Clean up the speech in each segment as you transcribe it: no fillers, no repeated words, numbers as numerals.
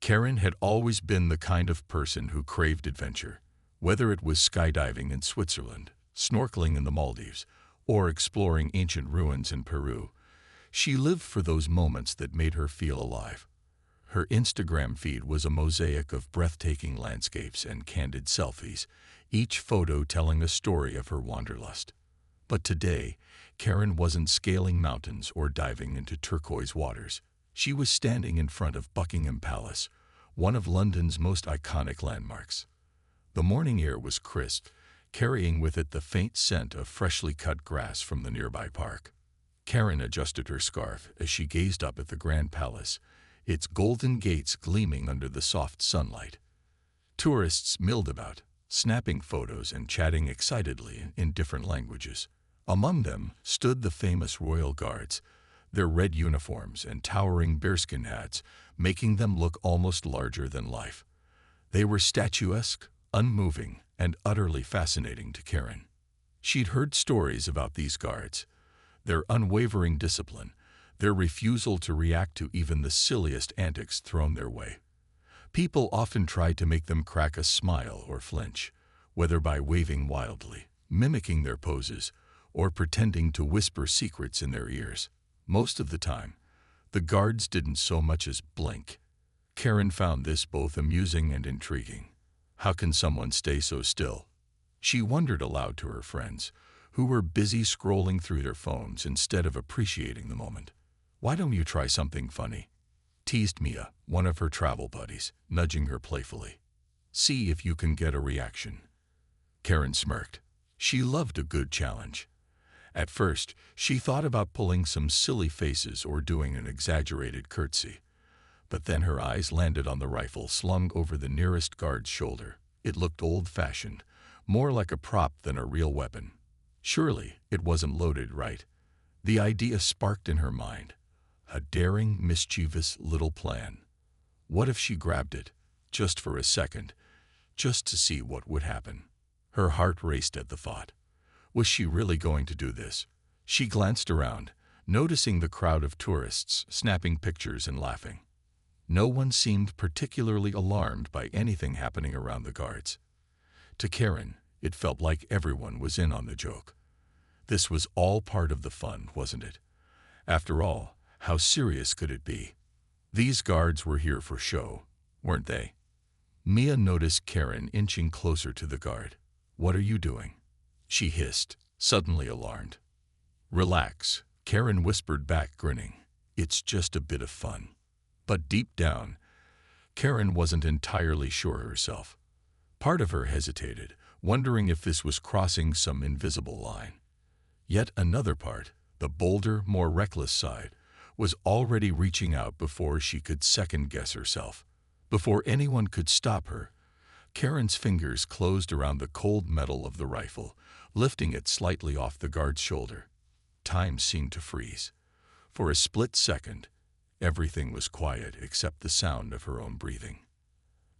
Karen had always been the kind of person who craved adventure, whether it was skydiving in Switzerland, snorkeling in the Maldives, or exploring ancient ruins in Peru. She lived for those moments that made her feel alive. Her Instagram feed was a mosaic of breathtaking landscapes and candid selfies, each photo telling a story of her wanderlust. But today, Karen wasn't scaling mountains or diving into turquoise waters. She was standing in front of Buckingham Palace, one of London's most iconic landmarks. The morning air was crisp, carrying with it the faint scent of freshly cut grass from the nearby park. Karen adjusted her scarf as she gazed up at the Grand Palace, its golden gates gleaming under the soft sunlight. Tourists milled about, snapping photos and chatting excitedly in different languages. Among them stood the famous royal guards, their red uniforms and towering bearskin hats making them look almost larger than life. They were statuesque, unmoving, and utterly fascinating to Karen. She'd heard stories about these guards, their unwavering discipline, their refusal to react to even the silliest antics thrown their way. People often tried to make them crack a smile or flinch, whether by waving wildly, mimicking their poses, or pretending to whisper secrets in their ears. Most of the time, the guards didn't so much as blink. Karen found this both amusing and intriguing. How can someone stay so still? She wondered aloud to her friends, who were busy scrolling through their phones instead of appreciating the moment. "Why don't you try something funny?" teased Mia, one of her travel buddies, nudging her playfully. "See if you can get a reaction." Karen smirked. She loved a good challenge. At first, she thought about pulling some silly faces or doing an exaggerated curtsy. But then her eyes landed on the rifle slung over the nearest guard's shoulder. It looked old-fashioned, more like a prop than a real weapon. Surely it wasn't loaded right. The idea sparked in her mind. A daring, mischievous little plan. What if she grabbed it, just for a second, just to see what would happen? Her heart raced at the thought. Was she really going to do this? She glanced around, noticing the crowd of tourists snapping pictures and laughing. No one seemed particularly alarmed by anything happening around the guards. To Karen, it felt like everyone was in on the joke. This was all part of the fun, wasn't it? After all, how serious could it be? These guards were here for show, weren't they? Mia noticed Karen inching closer to the guard. "What are you doing?" she hissed, suddenly alarmed. "Relax," Karen whispered back, grinning. "It's just a bit of fun." But deep down, Karen wasn't entirely sure herself. Part of her hesitated, wondering if this was crossing some invisible line. Yet another part, the bolder, more reckless side, was already reaching out before she could second-guess herself. Before anyone could stop her, Karen's fingers closed around the cold metal of the rifle, lifting it slightly off the guard's shoulder. Time seemed to freeze. For a split second, everything was quiet except the sound of her own breathing.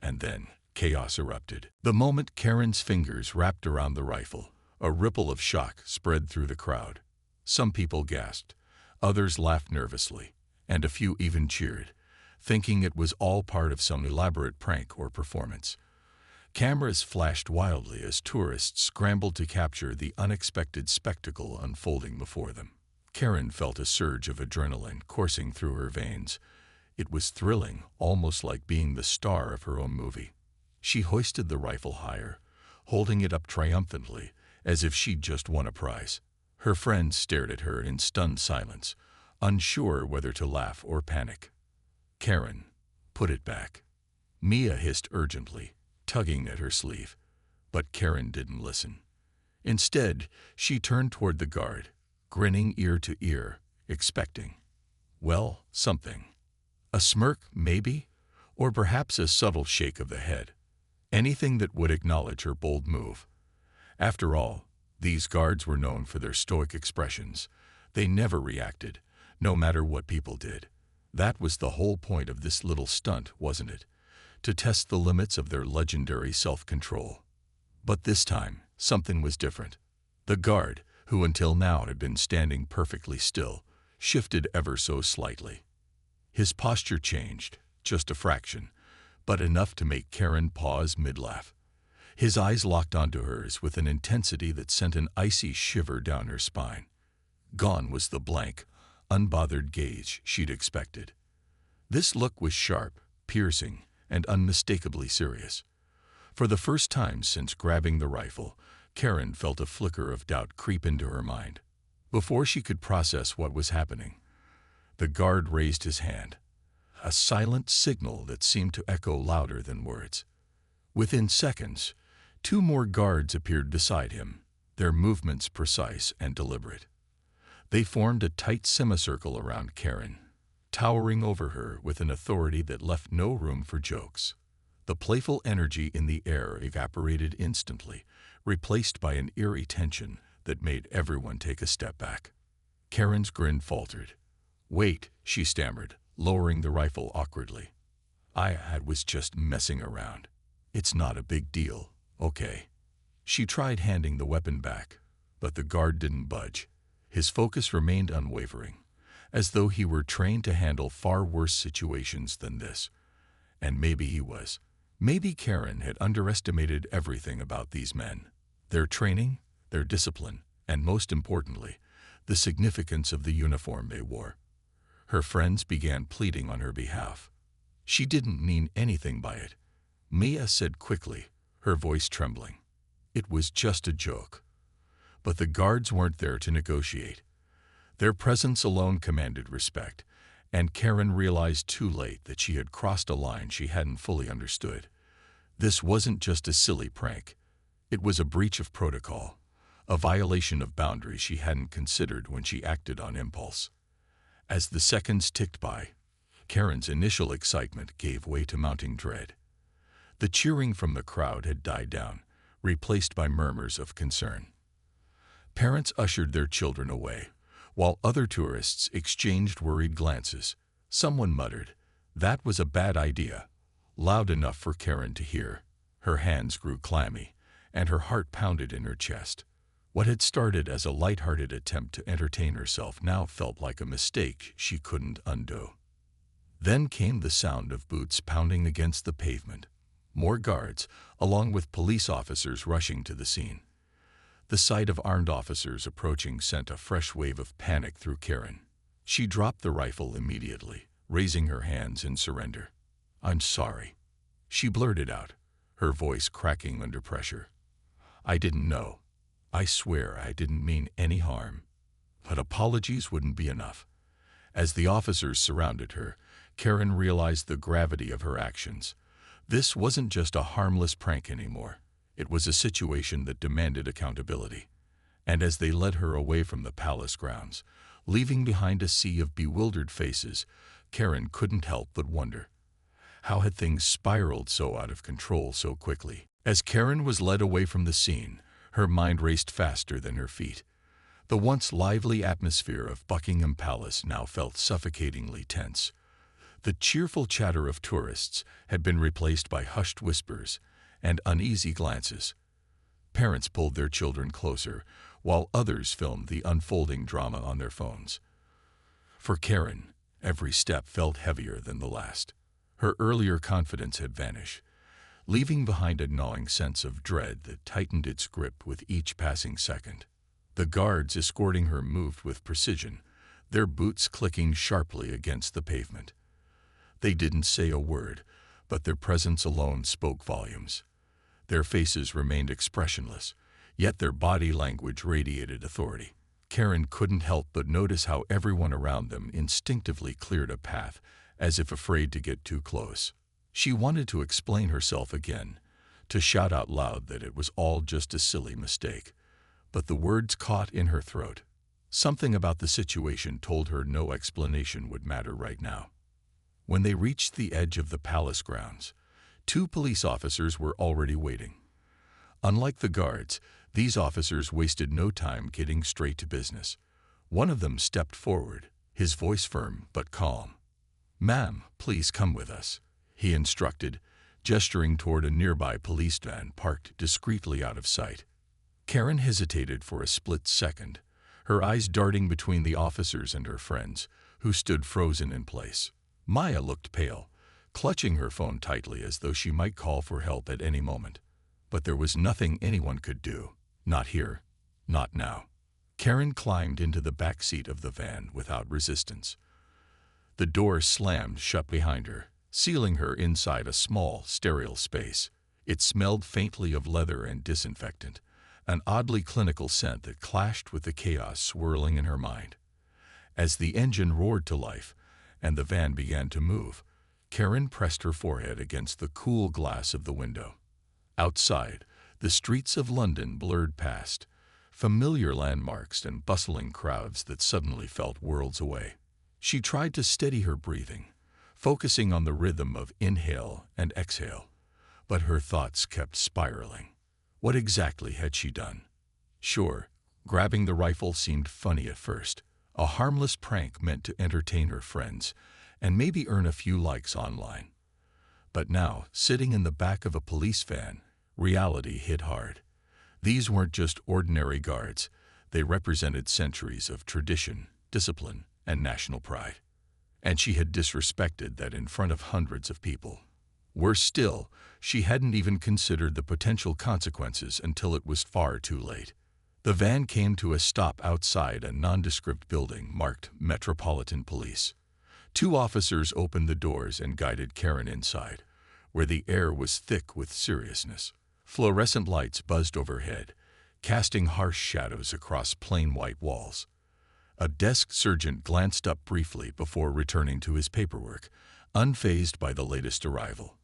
And then chaos erupted. The moment Karen's fingers wrapped around the rifle, a ripple of shock spread through the crowd. Some people gasped, others laughed nervously, and a few even cheered, thinking it was all part of some elaborate prank or performance. Cameras flashed wildly as tourists scrambled to capture the unexpected spectacle unfolding before them. Karen felt a surge of adrenaline coursing through her veins. It was thrilling, almost like being the star of her own movie. She hoisted the rifle higher, holding it up triumphantly, as if she'd just won a prize. Her friends stared at her in stunned silence, unsure whether to laugh or panic. "Karen, put it back," Mia hissed urgently, tugging at her sleeve. But Karen didn't listen. Instead, she turned toward the guard, grinning ear to ear, expecting, well, something. A smirk, maybe, or perhaps a subtle shake of the head. Anything that would acknowledge her bold move. After all, these guards were known for their stoic expressions. They never reacted, no matter what people did. That was the whole point of this little stunt, wasn't it? To test the limits of their legendary self-control. But this time, something was different. The guard, who until now had been standing perfectly still, shifted ever so slightly. His posture changed, just a fraction, but enough to make Karen pause mid-laugh. His eyes locked onto hers with an intensity that sent an icy shiver down her spine. Gone was the blank, unbothered gaze she'd expected. This look was sharp, piercing, and unmistakably serious. For the first time since grabbing the rifle, Karen felt a flicker of doubt creep into her mind. Before she could process what was happening, the guard raised his hand, a silent signal that seemed to echo louder than words. Within seconds, 2 more guards appeared beside him, their movements precise and deliberate. They formed a tight semicircle around Karen, towering over her with an authority that left no room for jokes. The playful energy in the air evaporated instantly, replaced by an eerie tension that made everyone take a step back. Karen's grin faltered. "Wait," she stammered, lowering the rifle awkwardly. I was just messing around. It's not a big deal, okay?" She tried handing the weapon back, but the guard didn't budge. His focus remained unwavering, as though he were trained to handle far worse situations than this. And maybe he was. Maybe Karen had underestimated everything about these men. Their training, their discipline, and most importantly, the significance of the uniform they wore. Her friends began pleading on her behalf. She didn't mean anything by it, Mia said quickly, her voice trembling. It was just a joke. But the guards weren't there to negotiate. Their presence alone commanded respect, and Karen realized too late that she had crossed a line she hadn't fully understood. This wasn't just a silly prank. It was a breach of protocol, a violation of boundaries she hadn't considered when she acted on impulse. As the seconds ticked by, Karen's initial excitement gave way to mounting dread. The cheering from the crowd had died down, replaced by murmurs of concern. Parents ushered their children away, while other tourists exchanged worried glances. Someone muttered, "That was a bad idea," loud enough for Karen to hear. Her hands grew clammy, and her heart pounded in her chest. What had started as a light-hearted attempt to entertain herself now felt like a mistake she couldn't undo. Then came the sound of boots pounding against the pavement. More guards, along with police officers rushing to the scene. The sight of armed officers approaching sent a fresh wave of panic through Karen. She dropped the rifle immediately, raising her hands in surrender. "I'm sorry," she blurted out, her voice cracking under pressure. "I didn't know. I swear I didn't mean any harm." But apologies wouldn't be enough. As the officers surrounded her, Karen realized the gravity of her actions. This wasn't just a harmless prank anymore. It was a situation that demanded accountability. And as they led her away from the palace grounds, leaving behind a sea of bewildered faces, Karen couldn't help but wonder. How had things spiraled so out of control so quickly? As Karen was led away from the scene, her mind raced faster than her feet. The once lively atmosphere of Buckingham Palace now felt suffocatingly tense. The cheerful chatter of tourists had been replaced by hushed whispers and uneasy glances. Parents pulled their children closer, while others filmed the unfolding drama on their phones. For Karen, every step felt heavier than the last. Her earlier confidence had vanished, leaving behind a gnawing sense of dread that tightened its grip with each passing second. The guards escorting her moved with precision, their boots clicking sharply against the pavement. They didn't say a word, but their presence alone spoke volumes. Their faces remained expressionless, yet their body language radiated authority. Karen couldn't help but notice how everyone around them instinctively cleared a path, as if afraid to get too close. She wanted to explain herself again, to shout out loud that it was all just a silly mistake, but the words caught in her throat. Something about the situation told her no explanation would matter right now. When they reached the edge of the palace grounds, 2 police officers were already waiting. Unlike the guards, these officers wasted no time getting straight to business. One of them stepped forward, his voice firm but calm. "Ma'am, please come with us," he instructed, gesturing toward a nearby police van parked discreetly out of sight. Karen hesitated for a split second, her eyes darting between the officers and her friends, who stood frozen in place. Maya looked pale, clutching her phone tightly as though she might call for help at any moment. But there was nothing anyone could do. Not here. Not now. Karen climbed into the back seat of the van without resistance. The door slammed shut behind her, sealing her inside a small, sterile space. It smelled faintly of leather and disinfectant, an oddly clinical scent that clashed with the chaos swirling in her mind. As the engine roared to life and the van began to move, Karen pressed her forehead against the cool glass of the window. Outside, the streets of London blurred past, familiar landmarks and bustling crowds that suddenly felt worlds away. She tried to steady her breathing, focusing on the rhythm of inhale and exhale, but her thoughts kept spiraling. What exactly had she done? Sure, grabbing the rifle seemed funny at first, a harmless prank meant to entertain her friends and maybe earn a few likes online. But now, sitting in the back of a police van, reality hit hard. These weren't just ordinary guards. They represented centuries of tradition, discipline, and national pride. And she had disrespected that in front of hundreds of people. Worse still, she hadn't even considered the potential consequences until it was far too late. The van came to a stop outside a nondescript building marked Metropolitan Police. Two officers opened the doors and guided Karen inside, where the air was thick with seriousness. Fluorescent lights buzzed overhead, casting harsh shadows across plain white walls. A desk sergeant glanced up briefly before returning to his paperwork, unfazed by the latest arrival.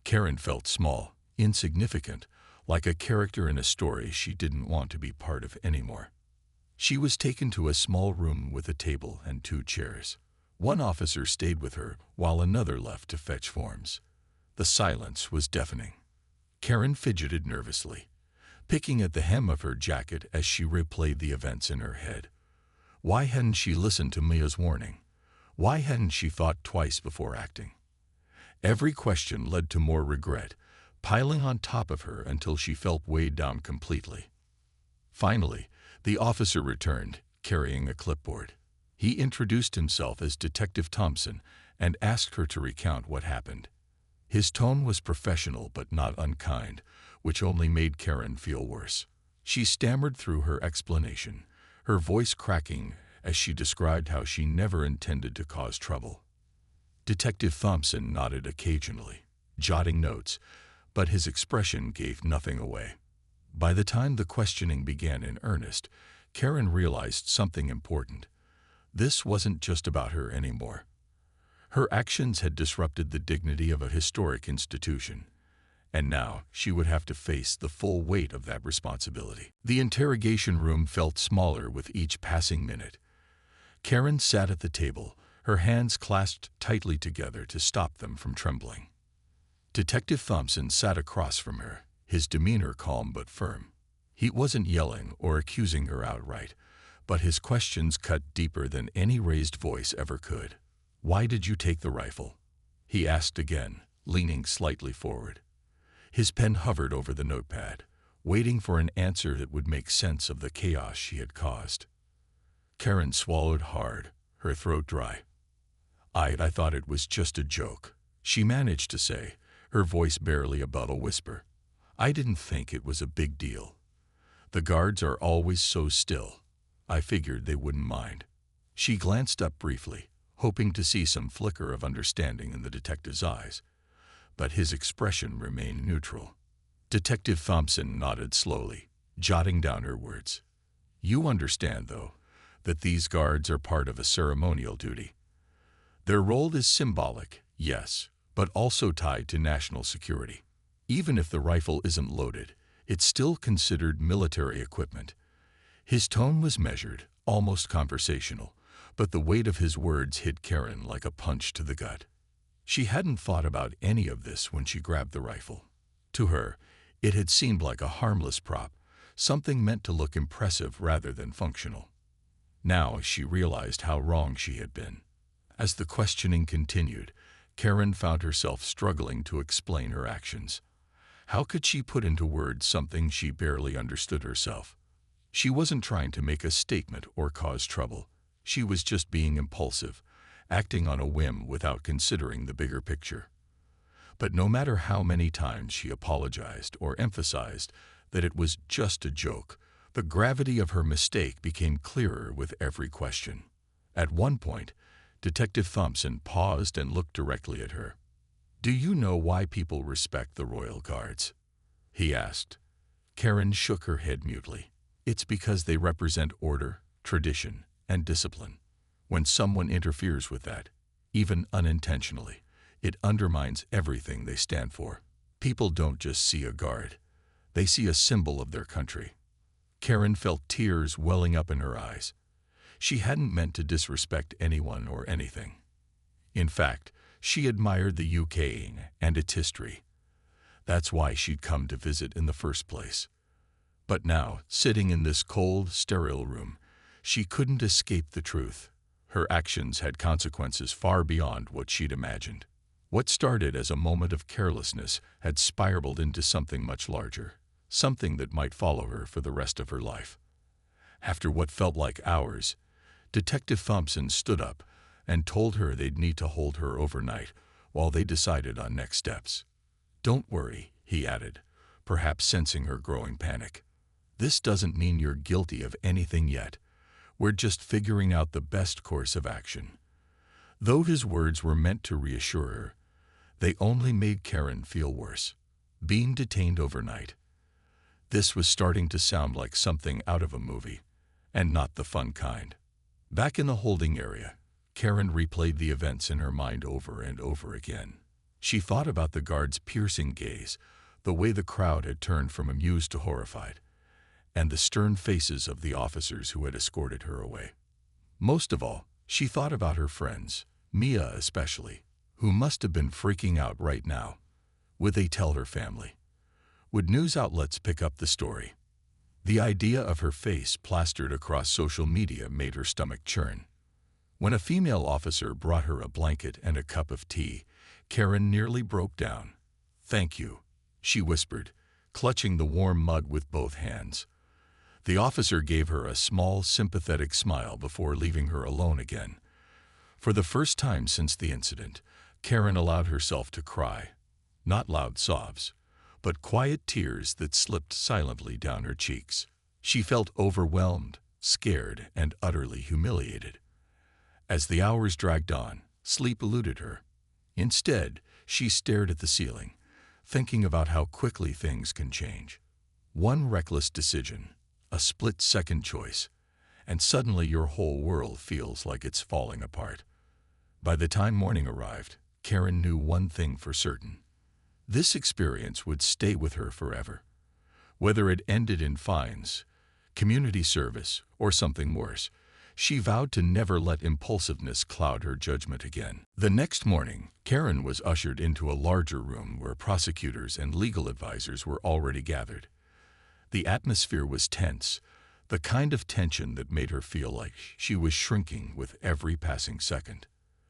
Karen felt small, insignificant, like a character in a story she didn't want to be part of anymore. She was taken to a small room with a table and two chairs. One officer stayed with her while another left to fetch forms. The silence was deafening. Karen fidgeted nervously, picking at the hem of her jacket as she replayed the events in her head. Why hadn't she listened to Mia's warning? Why hadn't she thought twice before acting? Every question led to more regret, piling on top of her until she felt weighed down completely. Finally, the officer returned, carrying a clipboard. He introduced himself as Detective Thompson and asked her to recount what happened. His tone was professional but not unkind, which only made Karen feel worse. She stammered through her explanation, her voice cracking as she described how she never intended to cause trouble. Detective Thompson nodded occasionally, jotting notes, but his expression gave nothing away. By the time the questioning began in earnest, Karen realized something important. This wasn't just about her anymore. Her actions had disrupted the dignity of a historic institution, and now she would have to face the full weight of that responsibility. The interrogation room felt smaller with each passing minute. Karen sat at the table, her hands clasped tightly together to stop them from trembling. Detective Thompson sat across from her, his demeanor calm but firm. He wasn't yelling or accusing her outright, but his questions cut deeper than any raised voice ever could. "Why did you take the rifle?" he asked again, leaning slightly forward. His pen hovered over the notepad, waiting for an answer that would make sense of the chaos she had caused. Karen swallowed hard, her throat dry. I thought it was just a joke," she managed to say, her voice barely above a whisper. "I didn't think it was a big deal. The guards are always so still. I figured they wouldn't mind." She glanced up briefly, hoping to see some flicker of understanding in the detective's eyes, but his expression remained neutral. Detective Thompson nodded slowly, jotting down her words. "You understand, though, that these guards are part of a ceremonial duty. Their role is symbolic, yes, but also tied to national security. Even if the rifle isn't loaded, it's still considered military equipment." His tone was measured, almost conversational, but the weight of his words hit Karen like a punch to the gut. She hadn't thought about any of this when she grabbed the rifle. To her, it had seemed like a harmless prop, something meant to look impressive rather than functional. Now she realized how wrong she had been. As the questioning continued, Karen found herself struggling to explain her actions. How could she put into words something she barely understood herself? She wasn't trying to make a statement or cause trouble. She was just being impulsive, acting on a whim without considering the bigger picture. But no matter how many times she apologized or emphasized that it was just a joke, the gravity of her mistake became clearer with every question. At one point, Detective Thompson paused and looked directly at her. "Do you know why people respect the royal guards?" he asked. Karen shook her head mutely. "It's because they represent order, tradition, and discipline. When someone interferes with that, even unintentionally, it undermines everything they stand for. People don't just see a guard. They see a symbol of their country." Karen felt tears welling up in her eyes. She hadn't meant to disrespect anyone or anything. In fact, she admired the UK and its history. That's why she'd come to visit in the first place. But now, sitting in this cold, sterile room, she couldn't escape the truth. Her actions had consequences far beyond what she'd imagined. What started as a moment of carelessness had spiraled into something much larger, something that might follow her for the rest of her life. After what felt like hours, Detective Thompson stood up and told her they'd need to hold her overnight while they decided on next steps. "Don't worry," he added, perhaps sensing her growing panic. "This doesn't mean you're guilty of anything yet. We're just figuring out the best course of action." Though his words were meant to reassure her, they only made Karen feel worse. Being detained overnight. This was starting to sound like something out of a movie, and not the fun kind. Back in the holding area, Karen replayed the events in her mind over and over again. She thought about the guard's piercing gaze, the way the crowd had turned from amused to horrified, and the stern faces of the officers who had escorted her away. Most of all, she thought about her friends, Mia especially, who must have been freaking out right now. Would they tell her family? Would news outlets pick up the story? The idea of her face plastered across social media made her stomach churn. When a female officer brought her a blanket and a cup of tea, Karen nearly broke down. "Thank you," she whispered, clutching the warm mug with both hands. The officer gave her a small, sympathetic smile before leaving her alone again. For the first time since the incident, Karen allowed herself to cry. Not loud sobs, but quiet tears that slipped silently down her cheeks. She felt overwhelmed, scared, and utterly humiliated. As the hours dragged on, sleep eluded her. Instead, she stared at the ceiling, thinking about how quickly things can change. One reckless decision, a split-second choice, and suddenly your whole world feels like it's falling apart. By the time morning arrived, Karen knew one thing for certain. This experience would stay with her forever. Whether it ended in fines, community service, or something worse, she vowed to never let impulsiveness cloud her judgment again. The next morning, Karen was ushered into a larger room where prosecutors and legal advisors were already gathered. The atmosphere was tense, the kind of tension that made her feel like she was shrinking with every passing second.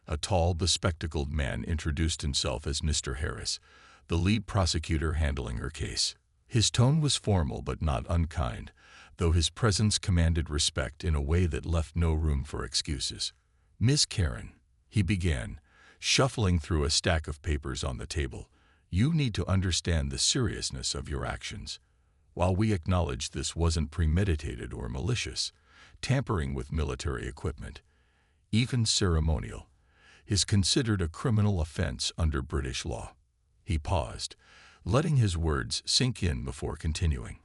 A tall, bespectacled man introduced himself as Mr. Harris, the lead prosecutor handling her case. His tone was formal but not unkind, though his presence commanded respect in a way that left no room for excuses. "Miss Karen," he began, shuffling through a stack of papers on the table, "you need to understand the seriousness of your actions. While we acknowledge this wasn't premeditated or malicious, tampering with military equipment, even ceremonial, is considered a criminal offense under British law." He paused, letting his words sink in before continuing.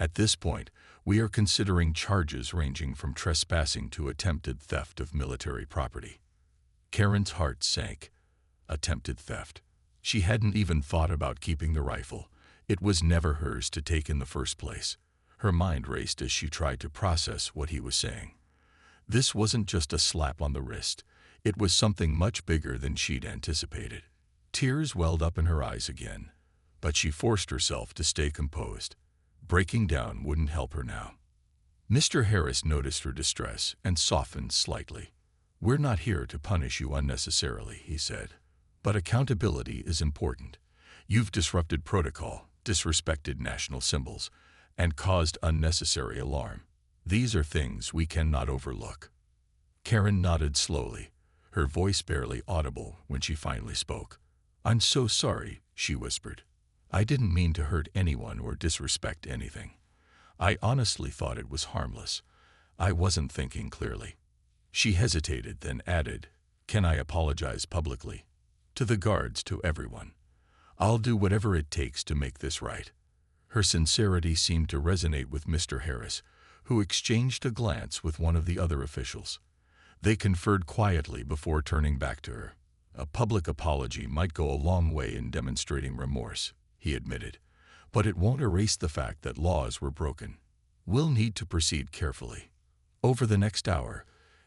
"At this point, we are considering charges ranging from trespassing to attempted theft of military property." Karen's heart sank. Attempted theft. She hadn't even thought about keeping the rifle. It was never hers to take in the first place. Her mind raced as she tried to process what he was saying. This wasn't just a slap on the wrist. It was something much bigger than she'd anticipated. Tears welled up in her eyes again, but she forced herself to stay composed. Breaking down wouldn't help her now. Mr. Harris noticed her distress and softened slightly. "We're not here to punish you unnecessarily," he said. "But accountability is important. You've disrupted protocol, disrespected national symbols, and caused unnecessary alarm. These are things we cannot overlook." Karen nodded slowly, her voice barely audible when she finally spoke. "I'm so sorry," she whispered. "I didn't mean to hurt anyone or disrespect anything. I honestly thought it was harmless. I wasn't thinking clearly." She hesitated, then added, "Can I apologize publicly? To the guards, to everyone. I'll do whatever it takes to make this right." Her sincerity seemed to resonate with Mr. Harris, who exchanged a glance with one of the other officials. They conferred quietly before turning back to her. "A public apology might go a long way in demonstrating remorse," he admitted, "but it won't erase the fact that laws were broken. We'll need to proceed carefully." Over the next hour,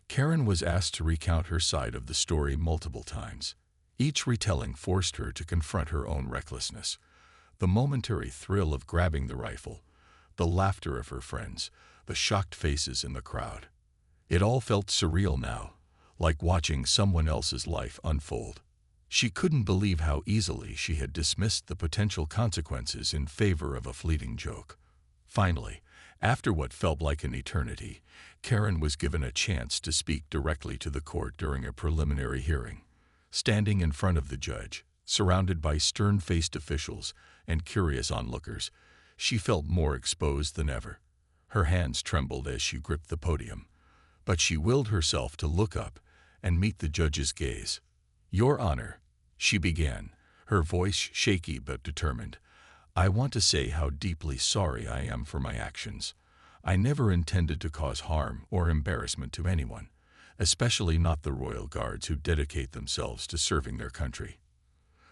Karen was asked to recount her side of the story multiple times. Each retelling forced her to confront her own recklessness. The momentary thrill of grabbing the rifle, the laughter of her friends, the shocked faces in the crowd. It all felt surreal now, like watching someone else's life unfold. She couldn't believe how easily she had dismissed the potential consequences in favor of a fleeting joke. Finally, after what felt like an eternity, Karen was given a chance to speak directly to the court during a preliminary hearing. Standing in front of the judge, surrounded by stern-faced officials and curious onlookers, she felt more exposed than ever. Her hands trembled as she gripped the podium, but she willed herself to look up and meet the judge's gaze. "Your Honor," she began, her voice shaky but determined, "I want to say how deeply sorry I am for my actions. I never intended to cause harm or embarrassment to anyone, especially not the royal guards who dedicate themselves to serving their country.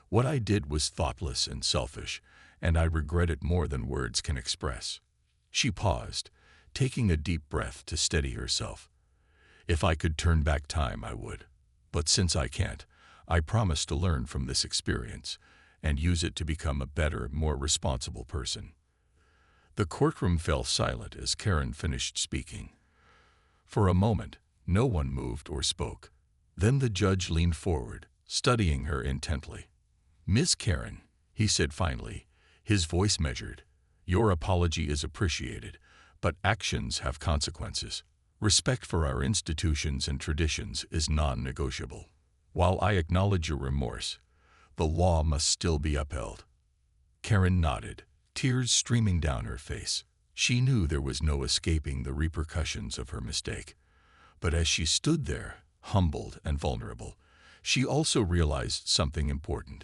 What I did was thoughtless and selfish, and I regret it more than words can express." She paused, taking a deep breath to steady herself. "If I could turn back time, I would. But since I can't, I promise to learn from this experience and use it to become a better, more responsible person." The courtroom fell silent as Karen finished speaking. For a moment, no one moved or spoke. Then the judge leaned forward, studying her intently. "Miss Karen," he said finally, his voice measured, "your apology is appreciated, but actions have consequences. Respect for our institutions and traditions is non-negotiable. While I acknowledge your remorse, the law must still be upheld." Karen nodded, tears streaming down her face. She knew there was no escaping the repercussions of her mistake. But as she stood there, humbled and vulnerable, she also realized something important.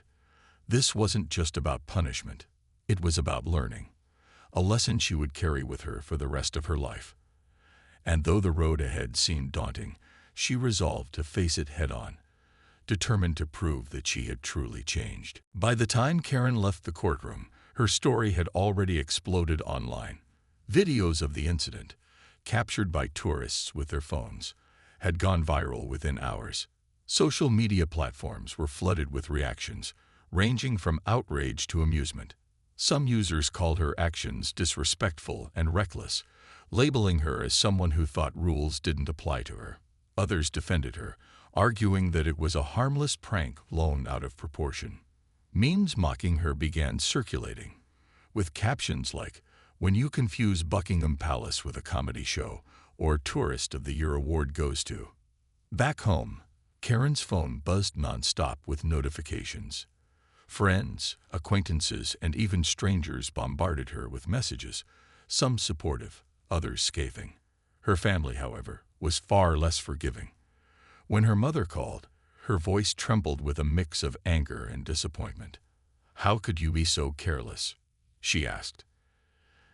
This wasn't just about punishment. It was about learning, a lesson she would carry with her for the rest of her life. And though the road ahead seemed daunting, she resolved to face it head-on, determined to prove that she had truly changed. By the time Karen left the courtroom, her story had already exploded online. Videos of the incident, captured by tourists with their phones, had gone viral within hours. Social media platforms were flooded with reactions, ranging from outrage to amusement. Some users called her actions disrespectful and reckless, labeling her as someone who thought rules didn't apply to her. Others defended her, arguing that it was a harmless prank blown out of proportion. Memes mocking her began circulating, with captions like, "When you confuse Buckingham Palace with a comedy show," or "Tourist of the Year award goes to." Back home, Karen's phone buzzed nonstop with notifications. Friends, acquaintances, and even strangers bombarded her with messages, some supportive, others scathing. Her family, however, was far less forgiving. When her mother called, her voice trembled with a mix of anger and disappointment. "How could you be so careless?" she asked.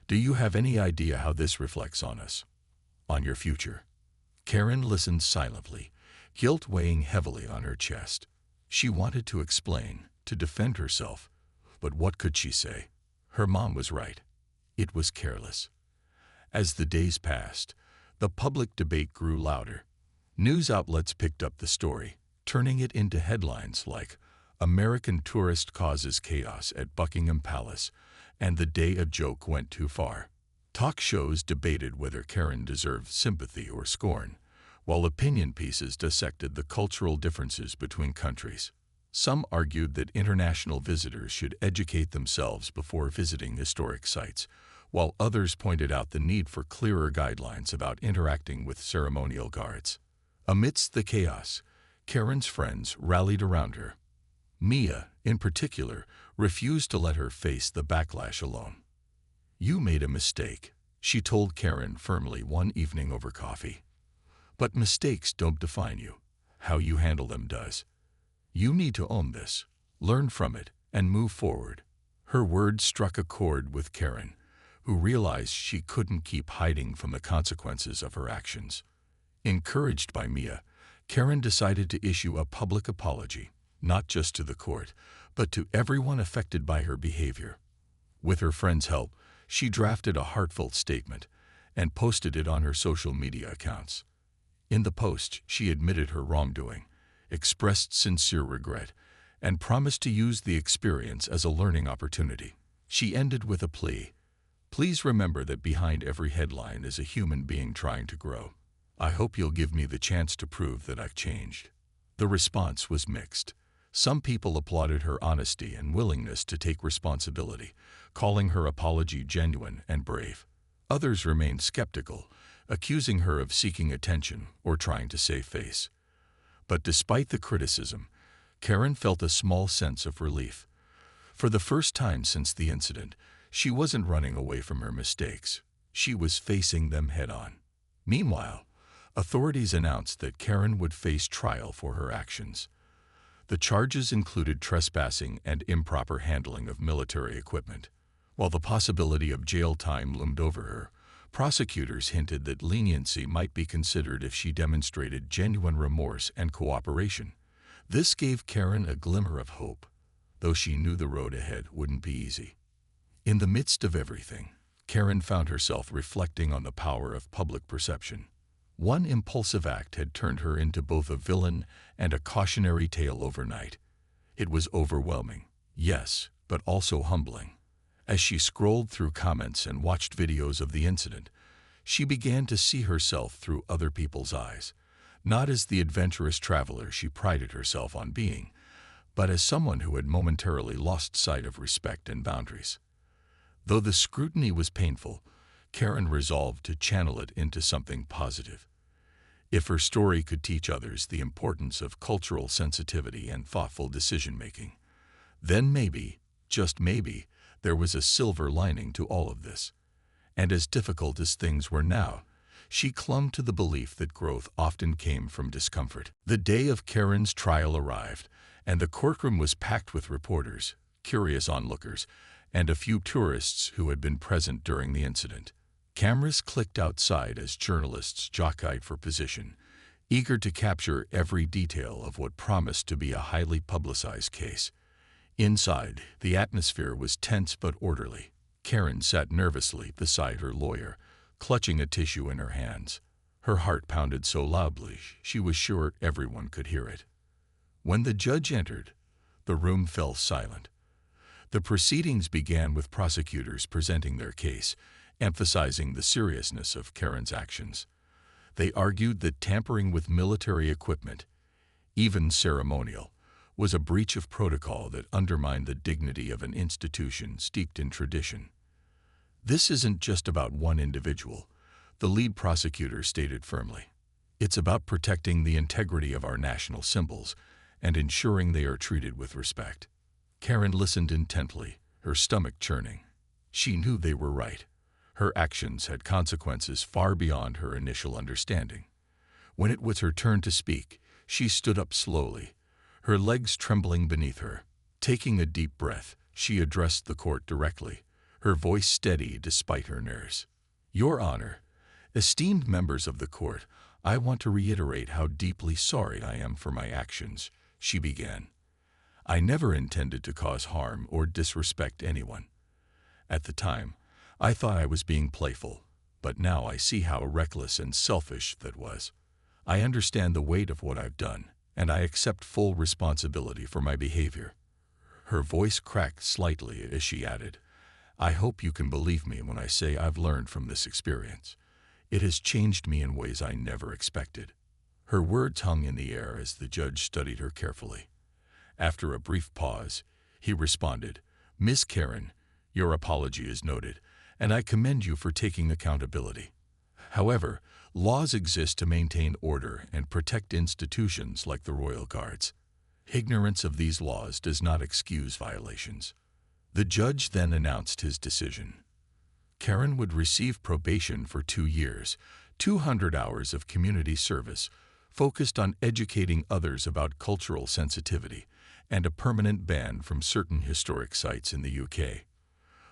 "Do you have any idea how this reflects on us? On your future?" Karen listened silently, guilt weighing heavily on her chest. She wanted to explain, to defend herself, but what could she say? Her mom was right. It was careless. As the days passed, the public debate grew louder. News outlets picked up the story, turning it into headlines like, "American tourist causes chaos at Buckingham Palace," and "The day a joke went too far." Talk shows debated whether Karen deserved sympathy or scorn, while opinion pieces dissected the cultural differences between countries. Some argued that international visitors should educate themselves before visiting historic sites, while others pointed out the need for clearer guidelines about interacting with ceremonial guards. Amidst the chaos, Karen's friends rallied around her. Mia, in particular, refused to let her face the backlash alone. "You made a mistake," she told Karen firmly one evening over coffee. "But mistakes don't define you. How you handle them does. You need to own this, learn from it, and move forward." Her words struck a chord with Karen, who realized she couldn't keep hiding from the consequences of her actions. Encouraged by Mia, Karen decided to issue a public apology, not just to the court, but to everyone affected by her behavior. With her friend's help, she drafted a heartfelt statement and posted it on her social media accounts. In the post, she admitted her wrongdoing, expressed sincere regret, and promised to use the experience as a learning opportunity. She ended with a plea: "Please remember that behind every headline is a human being trying to grow. I hope you'll give me the chance to prove that I've changed." The response was mixed. Some people applauded her honesty and willingness to take responsibility, calling her apology genuine and brave. Others remained skeptical, accusing her of seeking attention or trying to save face. But despite the criticism, Karen felt a small sense of relief. For the first time since the incident, she wasn't running away from her mistakes. She was facing them head-on. Meanwhile, authorities announced that Karen would face trial for her actions. The charges included trespassing and improper handling of military equipment. While the possibility of jail time loomed over her, prosecutors hinted that leniency might be considered if she demonstrated genuine remorse and cooperation. This gave Karen a glimmer of hope, though she knew the road ahead wouldn't be easy. In the midst of everything, Karen found herself reflecting on the power of public perception. One impulsive act had turned her into both a villain and a cautionary tale overnight. It was overwhelming, yes, but also humbling. As she scrolled through comments and watched videos of the incident, she began to see herself through other people's eyes, not as the adventurous traveler she prided herself on being, but as someone who had momentarily lost sight of respect and boundaries. Though the scrutiny was painful, Karen resolved to channel it into something positive. If her story could teach others the importance of cultural sensitivity and thoughtful decision-making, then maybe, just maybe, there was a silver lining to all of this. And as difficult as things were now, she clung to the belief that growth often came from discomfort. The day of Karen's trial arrived, and the courtroom was packed with reporters, curious onlookers, and a few tourists who had been present during the incident. Cameras clicked outside as journalists jockeyed for position, eager to capture every detail of what promised to be a highly publicized case. Inside, the atmosphere was tense but orderly. Karen sat nervously beside her lawyer, clutching a tissue in her hands. Her heart pounded so loudly she was sure everyone could hear it. When the judge entered, the room fell silent. The proceedings began with prosecutors presenting their case, emphasizing the seriousness of Karen's actions. They argued that tampering with military equipment, even ceremonial, was a breach of protocol that undermined the dignity of an institution steeped in tradition. "This isn't just about one individual," the lead prosecutor stated firmly. "It's about protecting the integrity of our national symbols and ensuring they are treated with respect." Karen listened intently, her stomach churning. She knew they were right. Her actions had consequences far beyond her initial understanding. When it was her turn to speak, she stood up slowly, her legs trembling beneath her. Taking a deep breath, she addressed the court directly, her voice steady despite her nerves. "Your Honor, esteemed members of the court, I want to reiterate how deeply sorry I am for my actions," she began. "I never intended to cause harm or disrespect anyone. At the time, I thought I was being playful, but now I see how reckless and selfish that was. I understand the weight of what I've done, and I accept full responsibility for my behavior." Her voice cracked slightly as she added, "I hope you can believe me when I say I've learned from this experience. It has changed me in ways I never expected." Her words hung in the air as the judge studied her carefully. After a brief pause, he responded, "Miss Karen, your apology is noted, and I commend you for taking accountability. However, laws exist to maintain order and protect institutions like the Royal Guards." Ignorance of these laws does not excuse violations. The judge then announced his decision. Karen would receive probation for 2 years, 200 hours of community service, focused on educating others about cultural sensitivity, and a permanent ban from certain historic sites in the UK.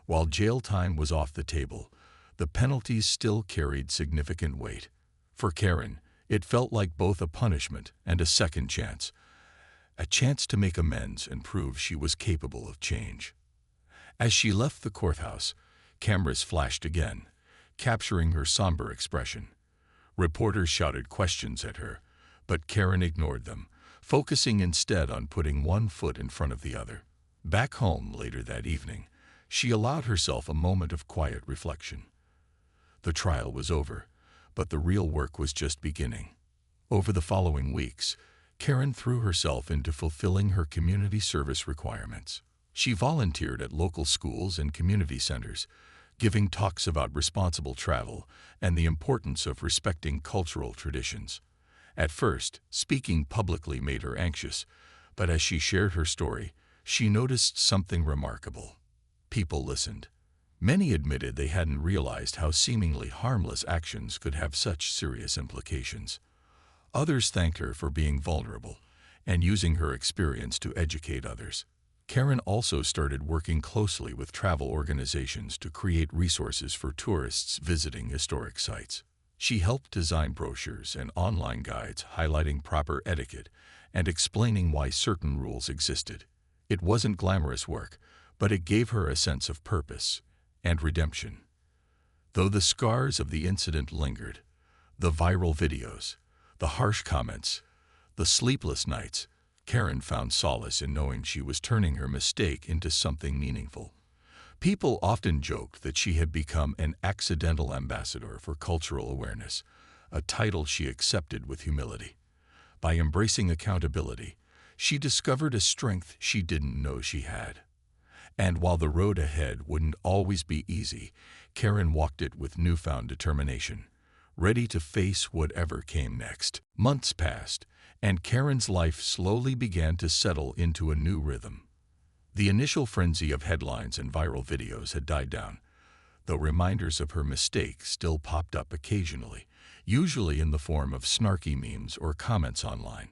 While jail time was off the table, the penalties still carried significant weight. For Karen, it felt like both a punishment and a second chance, a chance to make amends and prove she was capable of change. As she left the courthouse, cameras flashed again, capturing her somber expression. Reporters shouted questions at her, but Karen ignored them, focusing instead on putting one foot in front of the other. Back home later that evening, she allowed herself a moment of quiet reflection. The trial was over, but the real work was just beginning. Over the following weeks, Karen threw herself into fulfilling her community service requirements. She volunteered at local schools and community centers, giving talks about responsible travel and the importance of respecting cultural traditions. At first, speaking publicly made her anxious, but as she shared her story, she noticed something remarkable. People listened. Many admitted they hadn't realized how seemingly harmless actions could have such serious implications. Others thanked her for being vulnerable and using her experience to educate others. Karen also started working closely with travel organizations to create resources for tourists visiting historic sites. She helped design brochures and online guides highlighting proper etiquette and explaining why certain rules existed. It wasn't glamorous work, but it gave her a sense of purpose and redemption. Though the scars of the incident lingered, the viral videos, the harsh comments, the sleepless nights, Karen found solace in knowing she was turning her mistake into something meaningful. People often joked that she had become an accidental ambassador for cultural awareness, a title she accepted with humility. By embracing accountability, she discovered a strength she didn't know she had. And while the road ahead wouldn't always be easy, Karen walked it with newfound determination, ready to face whatever came next. Months passed, and Karen's life slowly began to settle into a new rhythm. The initial frenzy of headlines and viral videos had died down, though reminders of her mistake still popped up occasionally, usually in the form of snarky memes or comments online.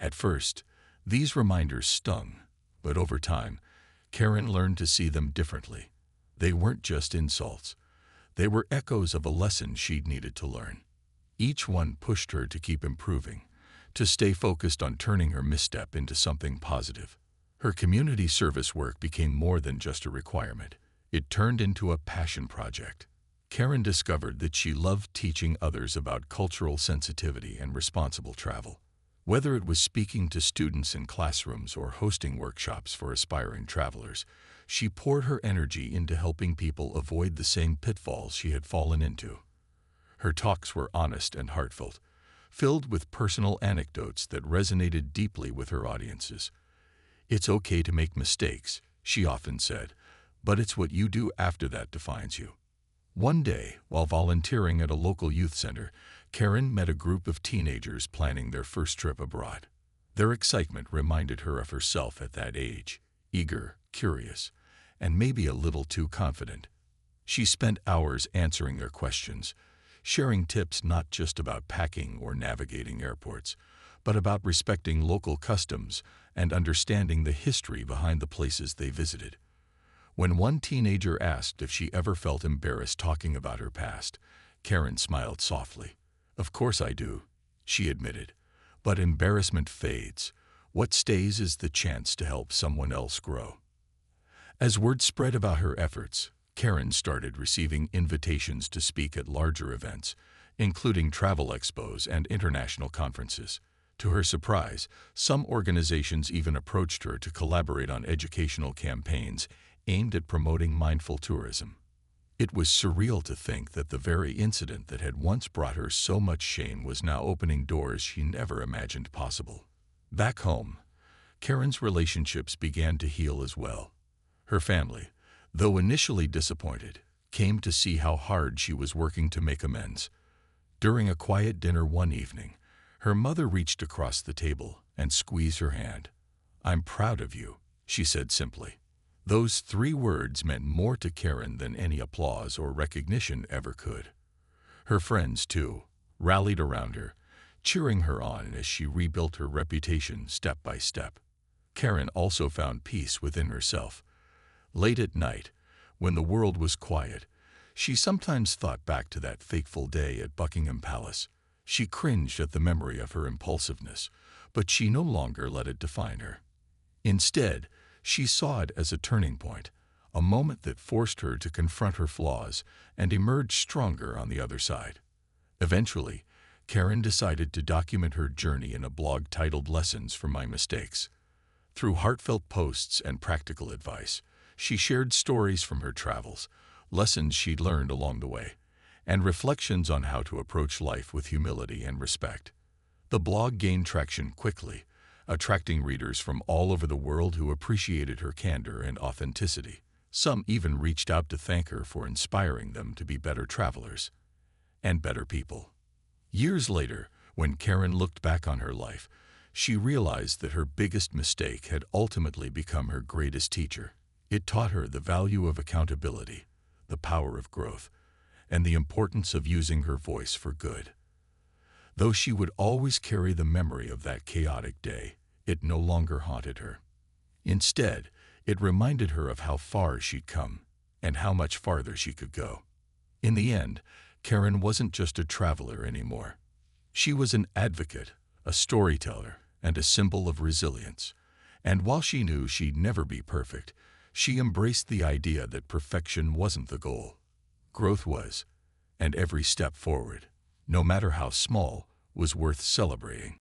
At first, these reminders stung, but over time, Karen learned to see them differently. They weren't just insults. They were echoes of a lesson she'd needed to learn. Each one pushed her to keep improving, to stay focused on turning her misstep into something positive. Her community service work became more than just a requirement. It turned into a passion project. Karen discovered that she loved teaching others about cultural sensitivity and responsible travel. Whether it was speaking to students in classrooms or hosting workshops for aspiring travelers, she poured her energy into helping people avoid the same pitfalls she had fallen into. Her talks were honest and heartfelt, filled with personal anecdotes that resonated deeply with her audiences. "It's okay to make mistakes," she often said, "but it's what you do after that defines you." One day, while volunteering at a local youth center, Karen met a group of teenagers planning their first trip abroad. Their excitement reminded her of herself at that age, eager, curious, and maybe a little too confident. She spent hours answering their questions, sharing tips not just about packing or navigating airports, but about respecting local customs and understanding the history behind the places they visited. When one teenager asked if she ever felt embarrassed talking about her past, Karen smiled softly. "Of course I do," she admitted, "but embarrassment fades. What stays is the chance to help someone else grow." As word spread about her efforts, Karen started receiving invitations to speak at larger events, including travel expos and international conferences. To her surprise, some organizations even approached her to collaborate on educational campaigns aimed at promoting mindful tourism. It was surreal to think that the very incident that had once brought her so much shame was now opening doors she never imagined possible. Back home, Karen's relationships began to heal as well. Her family, though initially disappointed, came to see how hard she was working to make amends. During a quiet dinner one evening, her mother reached across the table and squeezed her hand. "I'm proud of you," she said simply. Those 3 words meant more to Karen than any applause or recognition ever could. Her friends, too, rallied around her, cheering her on as she rebuilt her reputation step by step. Karen also found peace within herself. Late at night, when the world was quiet, she sometimes thought back to that fateful day at Buckingham Palace. She cringed at the memory of her impulsiveness, but she no longer let it define her. Instead, she saw it as a turning point, a moment that forced her to confront her flaws and emerge stronger on the other side. Eventually, Karen decided to document her journey in a blog titled Lessons from My Mistakes. Through heartfelt posts and practical advice, she shared stories from her travels, lessons she'd learned along the way, and reflections on how to approach life with humility and respect. The blog gained traction quickly, attracting readers from all over the world who appreciated her candor and authenticity. Some even reached out to thank her for inspiring them to be better travelers and better people. Years later, when Karen looked back on her life, she realized that her biggest mistake had ultimately become her greatest teacher. It taught her the value of accountability, the power of growth, and the importance of using her voice for good. Though she would always carry the memory of that chaotic day, it no longer haunted her. Instead, it reminded her of how far she'd come and how much farther she could go. In the end, Karen wasn't just a traveler anymore. She was an advocate, a storyteller, and a symbol of resilience. And while she knew she'd never be perfect, she embraced the idea that perfection wasn't the goal. Growth was, and every step forward, no matter how small, was worth celebrating.